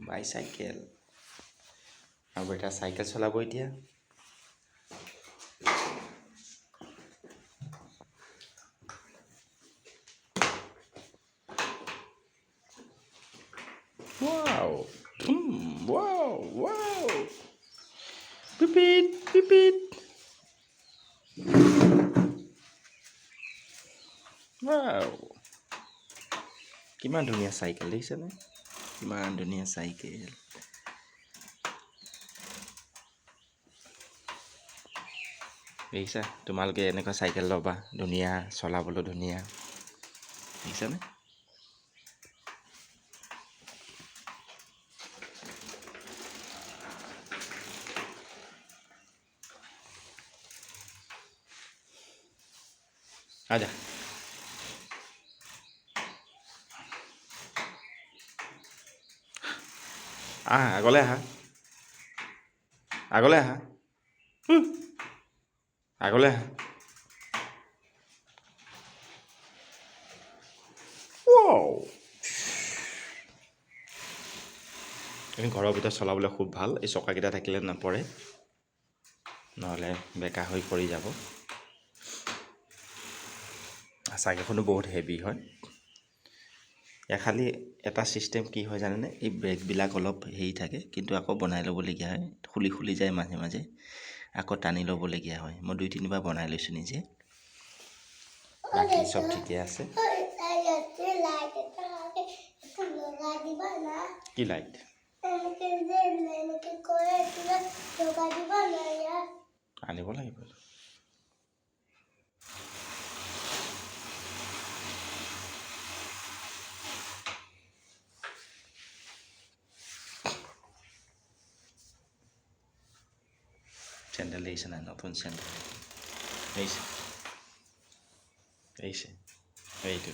bicycle আৰু এটা cycle চলাব এতিয়া wow wow wow pipit wow কিমান ধুনীয়া চাইকেল দেখিছেনে কিমান ধুনীয়া চাইকেল দেখিছা তোমালোকে এনেকুৱা চাইকেল ল'বা ধুনীয়া চলাবলৈ ধুনীয়া দেখিছানে আজা আগলৈ আহা আগলৈ আহা আগলৈ আহা ঘৰৰ ভিতৰত চলাবলৈ খুব ভাল এই চকাকেইটা থাকিলে নপৰে নহ'লে বেকা হৈ পৰি যাব চাইকেলখনো বহুত হেভি হয় ইয়াৰ খালি এটা চিষ্টেম কি হয় জানেনে এই ব্ৰেকবিলাক অলপ হেৰি থাকে কিন্তু আকৌ বনাই ল'বলগীয়া হয় খুলি যায় মাজে মাজে আকৌ টানি ল'বলগীয়া হয় মই 2-3 বাৰ বনাই লৈছোঁ নিজে বাকী চব ঠিকে আছে কি লাইট আনিব লাগিব চেণ্ডেল দিছে নাই নতুন চেণ্ডেল এইছে এইটো